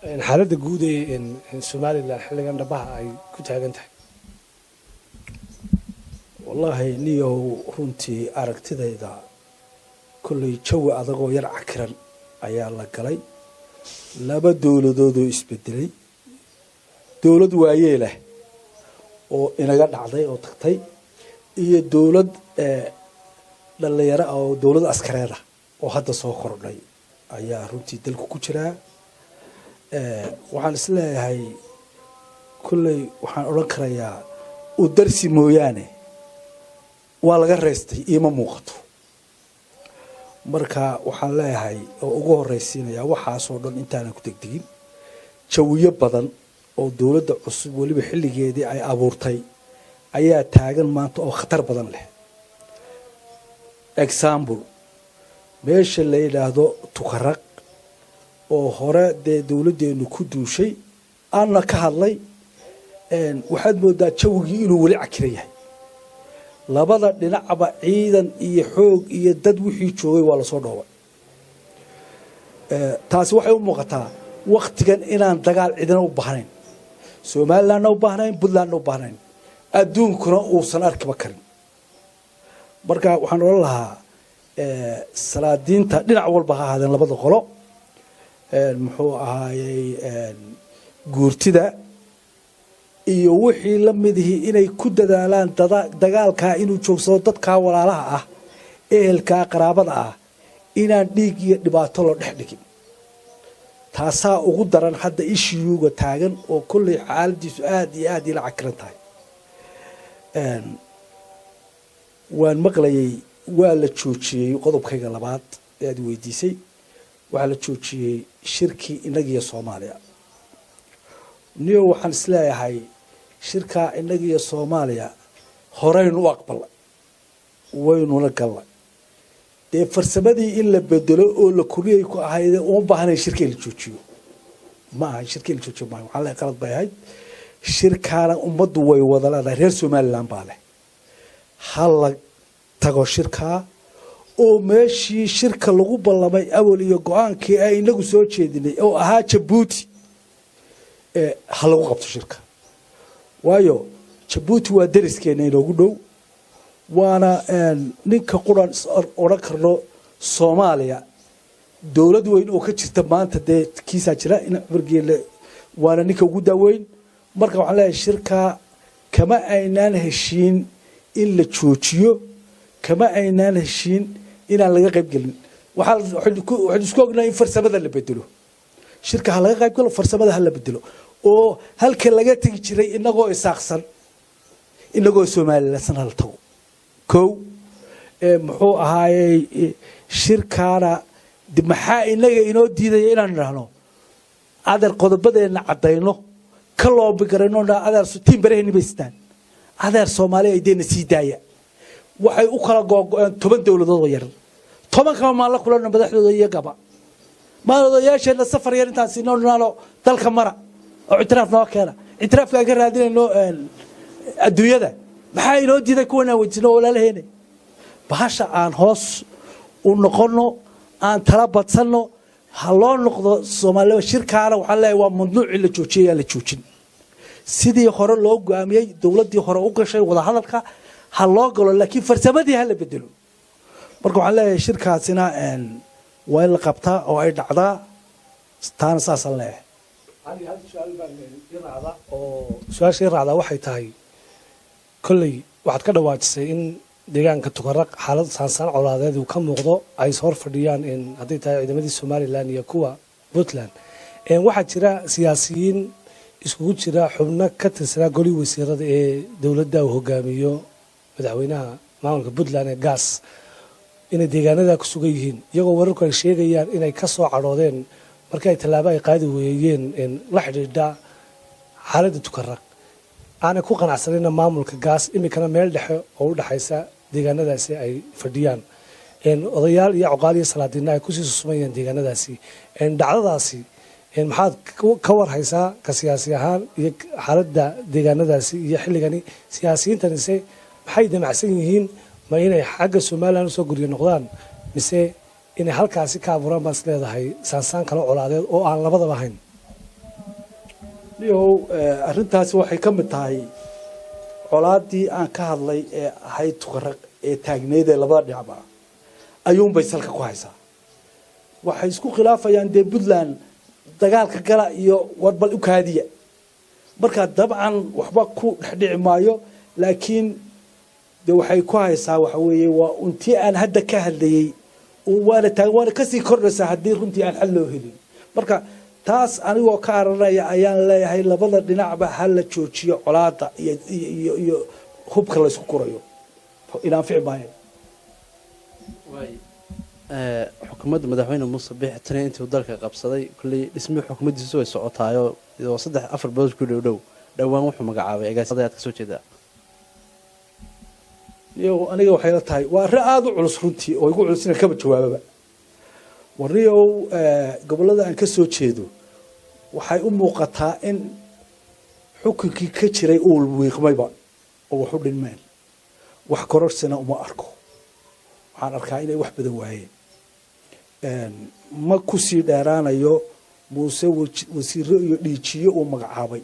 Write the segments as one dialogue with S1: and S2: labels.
S1: xaaladda guud ee Soomaaliland xilligan dhabaha ay ku taagan tahay
S2: wallahi niyo runtii aragtidayda kulay jawi adag oo yar cakiran ayaa la galay laba dawladood oo isbedelay dawlad waayeel ah oo inaga dhacday oo tagtay iyo dawlad dhalinyaro oo dawlad askareed ah oo hadda soo kordhay ayaa runtii dalku ku jira waxaan isleeyahay kulay waxaan oran karayaa u darsi mooyaane waa laga reestay ima muuqato marka waxaan leeyahay oo ugu horeysiinaya waxaas oo dhan intaan ku degdegin jawiyo badan oo dawladda cusub waliba xilligeedii ay abuurtay ayaa taagan maanta oo khatar badan leh example meesha la yiraahdo tukaraq oo hore dawladdeenu ku duushay ana ka hadlay waxaad moodaa jawigii inuu wali cakiran yahay labada dhinacba ciidan iyo xoog iyo dad wixii joogay waa la soo dhoobay taasi waxay u muuqataa waqtigan inaan dagaal ciidan u baahnayn Soomaaliland u baahnayn Puntland u baahnayn adduunkuna uusan arkiba karin marka waxaan oran lahaa salaadiinta dhinac walba ha ahaadeen labada qolo muxuu ahaayay guurtida iyo wixii la midii inay ku dadaalaan dagaalka inuu joogsado dadka walaalaha ah ehelka qaraabada ah inaan dhiig iyo dhibaato loo dhex dhigin taasaa ugu daran hadda issue-ga taagan oo kulli xaaladiisu aad iyo aad ila cakiran tahay waan maqlayay waa la joojiyay qodobkayga labaad ee aad weydiisay waxa la joojiyay shirkii inagiyo Soomaaliya niyo waxaan isleeyahay shirka inagiyo Soomaaliya horeynu u aqbalay waynu la galnay farsamadii in la bedelo oo la kuliyay ku ahayd oo baahnay shirkii la joojiyo ma shirkii la joojiyo ma waxa la qalad bayahay shirkaana ummaddu way wada leedahay reer Soomaaliland baa leh hal tago shirka oo meeshii shirka lagu ballamay awal iyo go'aankii ay inagu soo jeedinay oo ahaa Djibouti hal lagu qabto shirka waayo Djibouti waa dariskeena inoogu dhow waana ninka quran oran karno Soomaaliya dawlad weyn oo ka jirta maanta kiisa jira in burgeele waana ninka ugu daaweyn marka waxaan leeyahay shirka kama aynaan heshiin in la joojiyo kama aynaan heshiin inaan laga qayb galin waxaan isku ognahay in farsamada la bedelo shirka ha laga qayb galo farsamada ha la bedelo oo halka laga tagi jiray inagoo isaaqsan inagoo Soomaaliland hal tago kow muxuu ahaayay shirkaana maxaa inaga inoo diiday inaan raahno adar qodobadeena cadayno ka loo bigarayno adar tiim bareeni baystaan adar Soomaaliya ay deena sii daaya waxay u kala go'aan 10 dawladood oo yar 10 kama maal la kulana madaxdooda iyagaba maaloodayaasheena safar yar intaan si noolnaalo dalka mara oo itiraaf noo keena itiraafka ka raadinayno adduunyada maxaa inoo diiday kuwana wajino walaalaheen bahasha aan hoos u noqono aan tala badsano ha loo noqdo Soomaaliya shirkaana waxa leeyahay waa mamnuuc in la joojiyo la joojin sidii hore loo go'aamiyay dawladii hore u gashay wada hadalka ha loo galo laakiin farsamadii ha la bedelo marka waxaan leeyahay shirkaasina waa in la qabtaa oo ay dhacdaa taana saasan leeyahay
S1: hal su'aal baan yiraahdaa oo su'aasha raacda waxay tahay kulli waxaad ka dhawaajisay in deegaanka tukaraq xaalad saansan colaadeed uu ka muuqdo ay soo fadhiyaan in haday tahay ciidamadii Soomaaliland iyo kuwa Puntland waxa jira siyaasiyiin iskugu jira xubno ka tirsan goli wasiirada ee dawladda uu hogaamiyo madaxweynaha maamulka Puntland ee gas inay deegaanada ku sugan yihiin iyagoo wararku ay sheegayaan inay ka soo caroodeen markay talaabo ay qaadi weeyeen in la xidhiidha xaaladda tukaraq ana ku qanacsanayna maamulka gas imikana meel dhexe oo u dhaxaysa deegaanadaasi ay fadhiyaan odayaal iyo aqaaliyo salaadiina ay ku sii sumayaan deegaanadaasi dhacdadaasi maxaad ka war haysaa ka siyaasi ahaan iyo xaaladda deegaanadaasi iyo xilligani siyaasiyiintanise maxay damacsan yihiin ma inay xagga Soomaaliland soo guriyo noqdaan mise inay halkaasi ka abuuraan bas leedahay saansan kala colaadeed oo aan labadaba ahayn
S2: niyow arrintaasi waxay ka mid tahay colaadii aan ka hadlay ee ahayd tukaraq ee taagneyd ee labada dhinacba ayuunbay salka ku haysaa waxay isku khilaafayaan dee puntland dagaalka gala iyo warbal u kaadiya marka dabcan waxba ku dhexdhici maayo laakiin de waxay ku haysaa waxa weeye waa untii aan hadda ka hadlayey waana kasii kordhaysaa haddii runtii aan xal loo helin marka taas anigoo ka aranaya ayaan leeyahay labada dhinacba ha la joojiyo colaada iyo hubka la isku gurayo inaan fici maayo
S3: xukuumadda madaxweyne muuse biixi tani intii dalka qabsaday kulley dhismihii xukuumaddiisu way socotaayo oo 3-4 bilood ku dhow dhowaan wuxuu magacaabay agaasida aad ka soo jeedaa
S2: iyo aniga waxay la tahay waa arrin aad u culus runtii oo igu culus inaan kaba jawaababa warniyow gobollada aan ka soo jeedo waxay u muuqataa in xukunkii ka jiray uu wiiqmayba oo wax u dhinmeen wax kororsina uma arko waxaan arkaa inay wax badan waayeen ma ku sii dheeraanayo muuse wasiiro iyo dhiijiyo uu magacaabay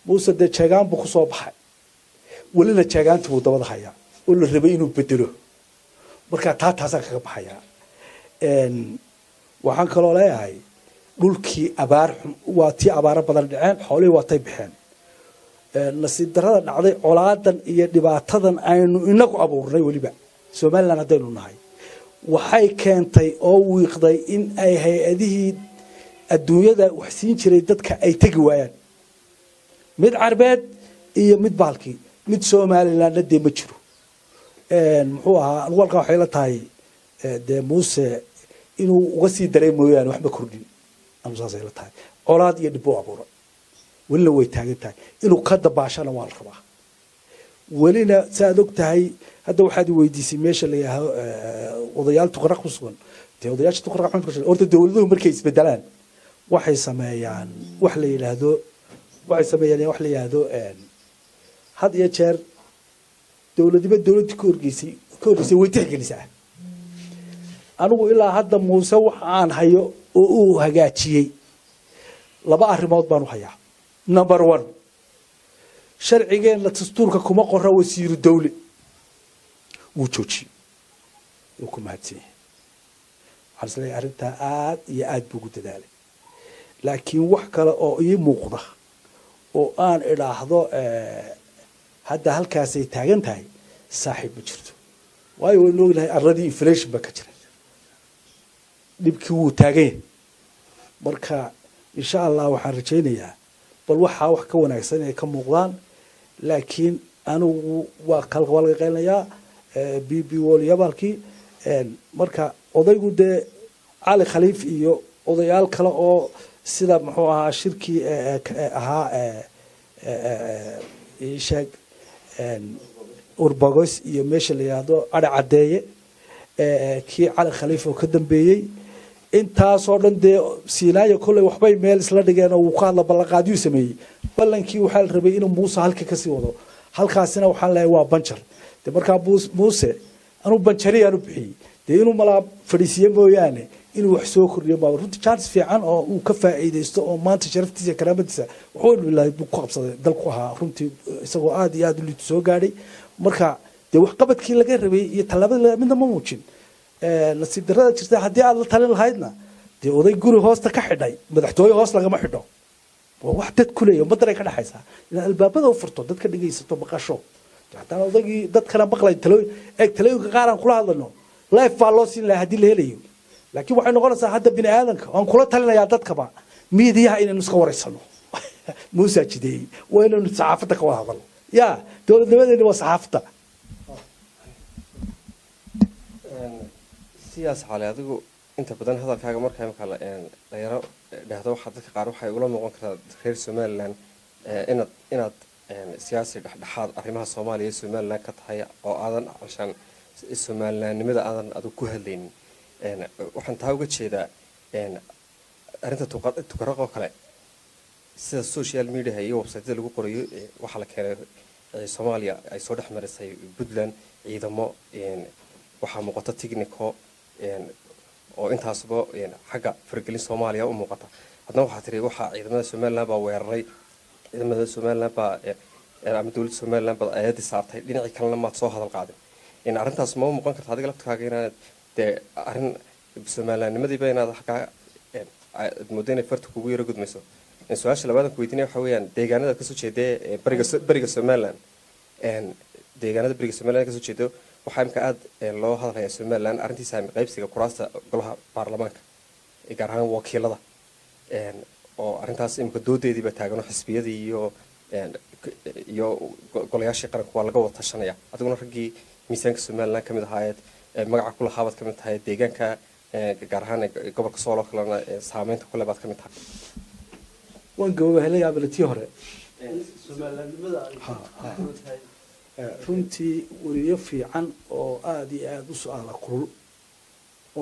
S2: muuse dee jeegaan buu ku soo baxay welina jeegaantii buu dabada hayaa oo la rabay inuu bedelo markaa taasaan kaga baxayaa waxaan kaloo leeyahay dhulkii abaar waa tii abaaro badan dhaceen xoolihii waatay baxeen nasiib darrada dhacday colaadan iyo dhibaatadan aynu inagu abuurnay weliba somalilan haddaynu nahay waxay keentay oo wiiqday in ay hay-adihii adduunyada wax siin jiray dadka ay tegi waayaan mid carbeed iyo mid baalkii mid somalilanna dee ma jiro muxuu ahaa walka waxay la tahay dee muuse inuu uga sii daray mooyaane waxba kordhin anu saasay la tahay colaad iyo dhib u abuuray welina way taagan tahay inuu ka dabaashana waa la rabaa welina saaad og tahay hadda waxaad weydiisay meesha la yidhaahdo odayaal tuqaraq ku sugan dee odayaasha tuqaraq horta dowladuhu markay isbedelaan waxay sameeyaan wax la yidhaahdo had iyo jeer dowladiba dowladii ka horgeysay way tixgelisaa anigu ilaa hadda muuse waxa aan hayo oo uu hagaajiyey 2 arrimood baan u hayaa number 1 sharcigeena dastuurka kuma qora wasiiru dawle wuu joojiyey wuu ku mahadsan yahay waxaan isleeyahay arrintaa aad iyo aad buu ugu dadaalay laakiin wax kale oo ii muuqda oo aan idhaahdo hadda halkaasay taagan tahay saaxiib ma jirto waayo waynu ognahay arradii inflation baa ka jira dhibkii wuu taagan yahay marka insha allah waxaan rajaynayaa bal waxaa wax ka wanaagsan inay ka muuqdaan laakiin anigu waa laga qaynayaa bb walyabalkii marka odaygu dee cali khaliif iyo odayaal kale oo sida muxuu ahaa shirkii ahaa sheeg urbagos iyo meesha la yidhaahdo adhe caddeeye kii cali khaliif oo ka dambeeyey intaasoo dhan dee siinaayo kolley waxbay meel isla dhigeen oo uu ka hadla ballanqaadyuu sameeyey ballankii waxaa la rabay inuu muuse halka kasii wado halkaasina waxaan leeyahay waa banjar dee markaa muuse anuu banjariyaan u bixiyey dee inuu malaa fadhiisiye mooyaane inuu wax soo kordhiyo maa runtii chance fiican oo uu ka faa'iidaysto oo maanta sharaftiisa iyo karaamadiisa wuxuu ilaahay buu ku qabsaday dalku ahaa runtii isagoo aad iyo aad u liito soo gaadhay marka dee waxqabadkii laga rabay iyo tallaabadii midna ma muujin nasiib darrada jirta haddii aad la talin lahaydna dee oday guri hoosta ka xidhay madaxtooye hoos lagama xidho waa wax dad ku leeya ummaddan ay ka dhexaysaa inaad albaabada u furto dadka dhegaysato maqasho haddaan odaygii dadkana maqlay talooyinka qaar aan kula hadlano life baa loo siin lahaa haddii la helayo laakiin waxay noqonaysaa hadda bini aadanka waan kula talinayaa dadkaba miidiyaha inaynu iska waraysano muusaa jideeyey waa inaynu saxaafadda ka wada hadalno ya dowladnimadeena waa saxaafadda
S4: siyaas xale adigu inta badan hadalkaaga markaa imika dhalinyaro dhahdo waxaa dadka qaar waxay ula noqon kartaa reer somaliland inaad siyaasi dhexdhexaad arrimaha soomaaliya iyo somaliland ka tahay oo aadan alshaan somalilandnimada aadan adigu ku hadlaynin waxaan taa uga jeedaa arrinta tukaraqoo kale sida social media iyo websiteyada lagu qorayo waxaa la keenay soomaaliya ay soo dhex marisay puntland ciidamo waxaa muuqata technico oo intaasba xagga faragelin soomaaliya u muuqata haddana waxaa tiri waxaa ciidamada somaliland baa weeraray ciidamada somaliland baa ama dowladda somaliland baa ayadii saartay dhinacii kalena maad soo hadal qaadin in arrintaas ma muuqan karta adiga laftkaaga inaad dee arrin somalilandnimadiiba inaad xagaa moodo inay farta kugu yaro gudmayso su-aasha labaadan ku weydiinaya waxa weeyaan deegaanada kasoo jeedee bariga somaliland deegaanada bariga somaliland kasoo jeedo waxaa imika aada loo hadalhayaa somaliland arrintiisa qaybsiga kuraasta golaha baarlamaanka gaar ahaan wakiilada oo arrintaas imika doodeediiba taagano xisbiyadii iyo golayaashii qaranku waa laga wada tashanaya adiguna raggii miisaanka somaliland kamid ahaayeed magaca ku lahaabaad kamid tahay deegaanka gaar ahaan gobolka sooloo kalena saameynta kule baad kamid tahay
S2: waan gaboobahay la yaabale tii hore runtii weriyo fiican oo aada iyo aada u su-aala kulul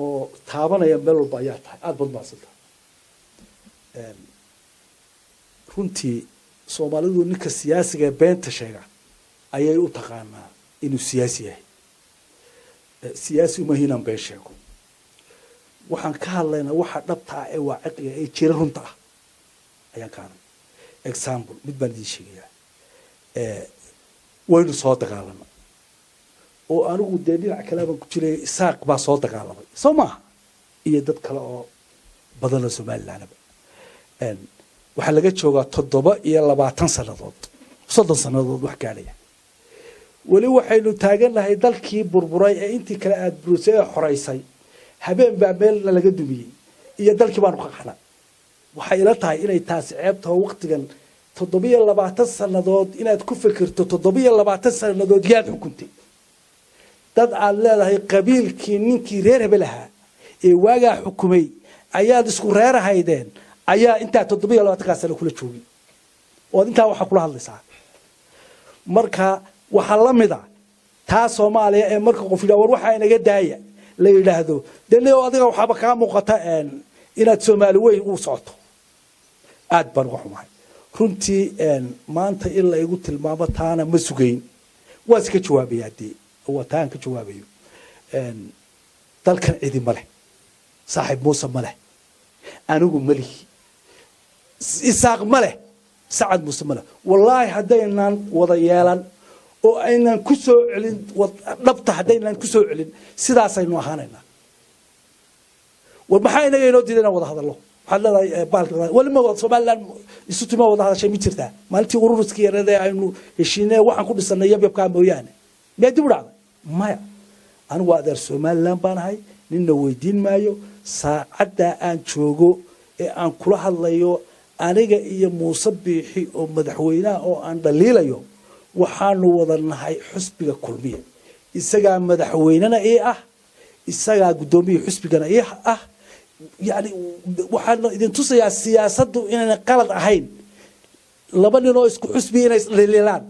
S2: oo taabanaya meel walba ayaa tahay aada baad mahadsanta runtii soomaalidu ninka siyaasiga beenta sheega ayay u taqaanaa inuu siyaasi yahay siyaasi umahi inaan been sheego waxaan ka hadlaynaa waxa dhabta ah ee waaciqiga ee jira runta ah ayaan ka hadlay example mid baan idiin sheegayaa waynu soo dagaalamay oo anigu dee dhinac kale baan ku jiray isaaq baa soo dagaalamay soo maaha iyo dad kale oo badan oo somalilandaba waxaa laga joogaa 27 sannadood 30 sannadood wax gaadhaya weli waxaynu taagannahay dalkii burburay ee intii kale aada buruusay ee xoraysay habeen baa meelna laga dumiyey iyo dalkii baanu ka qaxnay waxay ila tahay inay taasi ceebtaho waqtigan 27 sannadood inaad ku fikirto 27 sannadood yaad xukuntay dad aad leedahay qabiilkii ninkii reer hebel ahaa ee waagaa xukumay ayaad isku reerahaydeen ayaa intaa 27 sano kula joogay oo intaa waxa kula hadlaysaa marka waxa la mid ah taa Soomaaliya ee marka qof yiraahdo war waxa inaga daaya la yiraahdo dee adiga waxba ka muuqata inaad Soomaali weyn u socoto aad baan uga xumahay runtii maanta in la igu tilmaamo taana ma sugayn waa iska jawaabayaadii waa taan ka jawaabayo dalkan cidi ma leh saaxiib Muuse ma leh anigu ma lihi isaaq ma leh sacad Muuse ma leh wallaahi haddaynan wada yeelan oo aynan ku soo celin dhabta haddaynan ku soo celin sidaasaynu ahaanaynaa war maxaa inaga inoo diiday inaan wada hadallo waxaad leedahay baalka wali ma wada Somaliland isu timo wada hadashay ma jirtaa maalintii ururiskii yareeday aynu heshiinay waxaan ku dhisanay yabyabka mooyaane miyaa dib u dhacday maya anigu waa adeer Somaliland baan ahay ninna weydiin maayo saacadda aan joogo ee aan kula hadlayo aniga iyo Muuse Biixi oo madaxweynaha oo aan dhaliilayo waxaanu wada nahay xusbiga kulmiye isaga madaxweynena ah isaga gudoomiye xusbigana ah yani waxaan idin tusayaa siyaasaddu inaan qalad ahayn laba nin oo isku xusbi inay dhaliilaan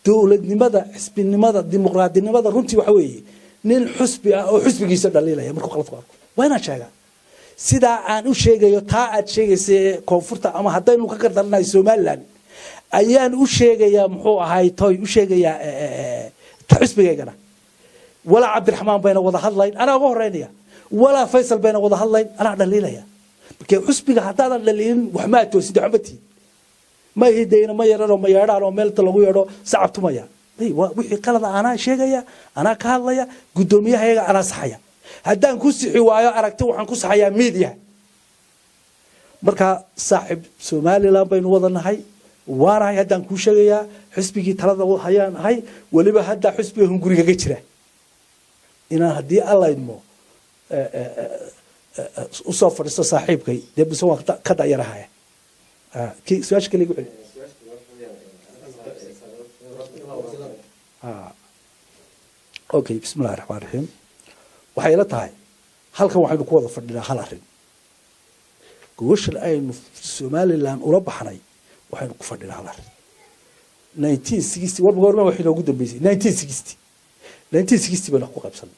S2: dowladnimada xisbinimada dimuqraadinimada runtii waxa weeye nin xusbi ah oo xusbigiisa dhaliilaya markuu qalad qabo waana sheegaa sida aan u sheegayo taa aad sheegaysay koonfurta ama haddaynu ka gardarnay Somaliland ayaan u sheegayaa muxuu ahay toy u sheegayaa xisbigeena wala Cabdiraxmaan bayna wada hadlayn ana ugu horeynaya wala Faysal bayna wada hadlayn ana dhaliilaya markii xisbiga hadaan dhaliilin wax ma toosin xabati ma hideena ma yarano ma yaadaan oo meel lagu yeedho sacabtumaya wixii qalad ana sheegaya ana ka hadlaya gudoomiyahayaga ana saxaya haddaan ku sixi waayo aragti waxaan ku saxayaa media marka saaxib Somaliland baynu wada nahay waarahay haddaan ku sheegayaa xisbigii talada hayaan ahay waliba hadda xisbiga hunguriga ka jira inaan haddii alla idmo u soo fadhiisto saaxiibkay dee bise waan ka dayarahay kii su'aasha kale igu celi okay bismillahir rahmanir rahim waxay la tahay halkan waxaynu ku wada fadhinaa hal arrin goboshan aynu Somaliland ula baxnay waxaynu ku fadhinaa hal arrin 1960 warba goorma waxay noogu dambeysay 1960 baan ku qabsan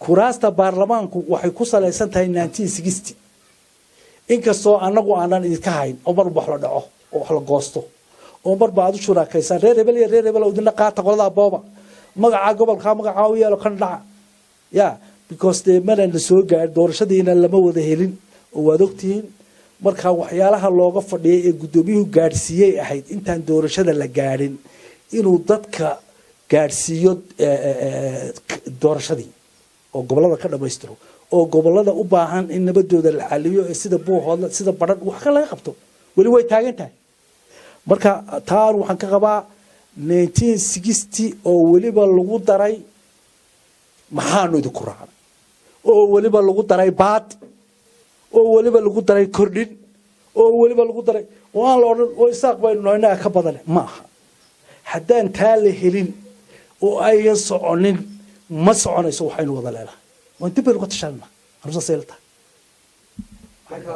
S2: kuraasta baarlamaanku waxay ku saleysan tahay 1960 inkastoo anagu aanan idinka hayn oo mar wax la dhaco oo wax la goosto oo mar baad u shuraakaysan reer hebel oo idin qaata qolada booba magaca gobolka magaca u yeelo kan dhaca ya because the man and the so gaar doorashadiina lama wada helin oo waad ogtiin marka waxyaalaha looga fadhiyay ee guddoomiyuhu gaadhsiiyey ahayd intaan doorashada la gaadhin inuu dadka gaadhsiiyo doorashadii oo gobollada ka dhammaystiro oo gobollada u baahan in nabadooda la xaliyo ee sida buuhoodla sida badhan wax ka laga qabto weli way taagan tahay marka taan waxaan ka qabaa 1960 oo weliba lagu daray maxaanu idinku raacnay oo weliba lagu daray baad oo weliba lagu daray kordhin oo weliba lagu daray oo aan la odhan oo isaaq baynu nahay inaga ka badan ma aha haddaan taa la helin oo ayan soconin ma soconayso waxaynu wada leelahay waan dib baynu ka tashanna anusa seelta
S4: marka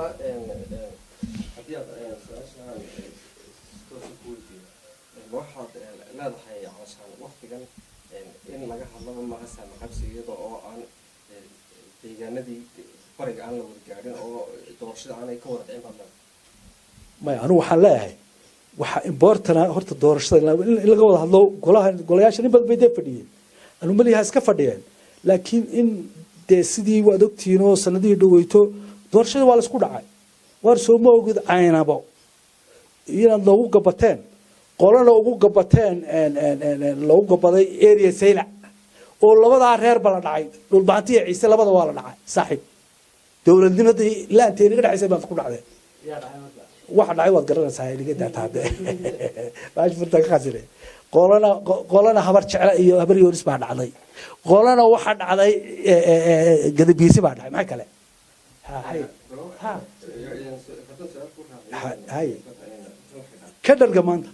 S4: haddii aad su-aashaan toosa ku weydiiyo waxaad leedahay calashaan waktigan in laga hadlaba maaha saama qabsi iyada oo aan deegaanadii bariga aan la wada gaadhin oo doorashada aanay ka wada dhicin baad leedahay
S2: maya anigu waxaan leeyahay waxa importana horta doorashada in laga wada hadlo golayaasha nin badan bay dee fadhiyeen anu maliyaha iska fadhiyeen laakiin in dee sidii waad ogtihiin oo sanadihii dhaweyto doorashada waa la isku dhacay waar sooma ogid caynabo inaad loogu gabateen qolana ugu gabateen loogu gabaday area saylac oo labadaa reer ba la dhacay dhulbaantiya ciise labada waa la dhacay saaxiib dowladnimadii laanteeni ka dhaxaysay baad ku dhacdeen waxa dhacay waad garanaysaa iliga daataade baash furta ka khasire qolana habar jecla iyo habar yooris baa dhacday qolana waxa dhacday gadabiisi baa dhacay maxay kale hay ka dharga maanta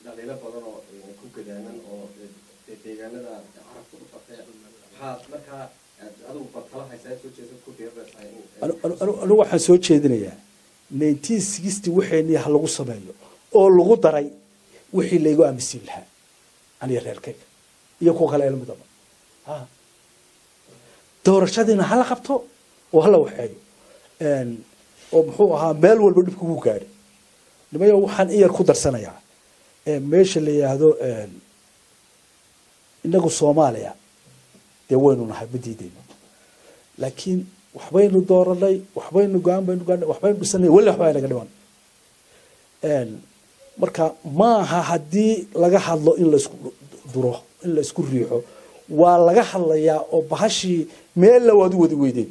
S4: dhaliilo badan oo ku gadaanan oo deegaanada carabka u faqee maxaad markaa adigu batala haysaa soo jeesa ku diiraysaa
S2: anigu waxaan soo jeedinayaa 1960 waxeenii ha lagu sameeyo oo lagu daray wixii laygu aaminsiin lahaa aniga reerkayga iyo kuwa kale eelmidaba doorashadiina hala qabto oo hala waxeeyo oo muxuu ahaa meel walba dhibku ku gaadhay nimayo waxaan iyar ku darsanayaa meesha la yiraahdo inagu Soomaaliya dee waynu nahay badiideyno laakiin waxbaynu dooranay waxbaynu gaanbaynu waxbaynu dhisanay wala waxbay naga dhiman marka maaha haddii laga hadlo in la isku duro in la isku riixo waa laga hadlayaa oo bahashii meel la wada weydeen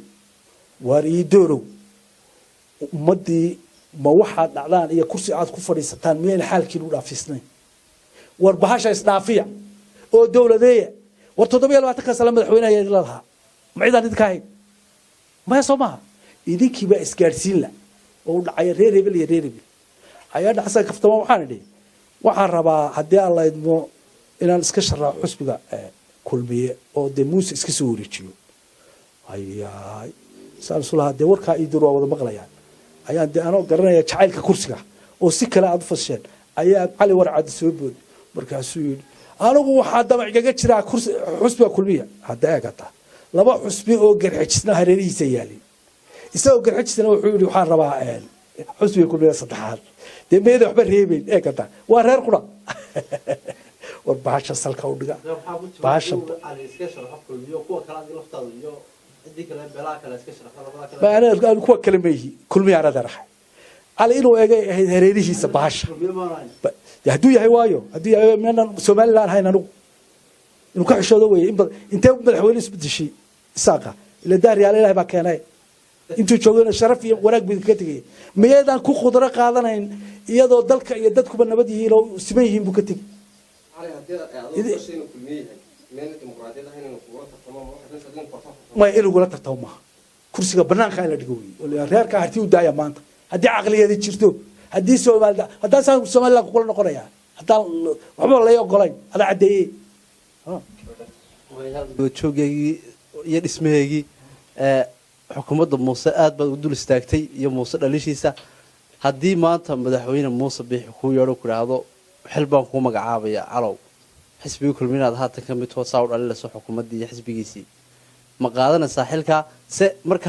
S2: waar ii doorow ummadii ma waxaad dhacdaan iyo kursi aad ku fadhiisataan miyayna xaalkiin u dhaafisnayn war bahasha isdhaafiya oo dowladeeya war 27 sano madaxweynaha ay leedahay ma ciidan idinka ahayd ma soo maaha idinkiiba isgaarsiin la oo dhacay reer hebel iyo reer hebel ayaa dhacsan kaftama waxaan idhi waxaan rabaa haddii alla idmo inaan iska sharaxo xusbiga kulmiye oo de muuse iska soo wareejiyo ayaay saalsulaha de warkaa ii dur waa wada maqlayaan ayaan de anoo garanaya jacaylka kursiga oo si kale aad u fasheen ayaa cali warcad soo bood markaasuu yidhi anigu waxaa damacigaga jiraa kursi xusbiga kulmiya hadda eegata laba xusbi oo garxijisna hareerihiisa yaalin isagoo garxijisna wuxuu yidhi waxaan rabaa xusbiga kulmiya saddexaad dee meeda waxba reebeyn eegata waa reer qura war bahasha salka u dhiga bahasha أنا كوا كلمة هي كل مية أنا درح على إنه إيه هريري هي سبعش هدوي هوايو هدوي من سومال لا هاي نرو إنه كحش هذا وين أنت بالحوالي سبت شيء ساقة اللي داري عليه لا بكانه أنتوا تشوفون الشرف وراك بكتير ميادان كو خضرة قاعدنا إن يدو دلك يدتكم بالنبض لو سميهم بكتير ما يقولوا قلت تهمة كرسي بنان خايل دقوي ولا ريار كهرتي ودايا مانت هدي عقلية دي تشرتو هدي سومال دا هدا سومال لا كقولنا قرية هدا وحبا الله يقولين هذا عدي
S3: joogaygi iyo dhismaheegi xukuumadda Muuse aad baad u dul istaagtay iyo Muuse dhalishiisa hadii maanta madaxweyne Muuse bixi ku yeero ku raado xil baan ku magacaabaya calow xisbiga kulminaad haatan ka mid oo saawd dhalin la soo xukuumadda iyo xisbigiisii ma qaadanaysaa xilka se marka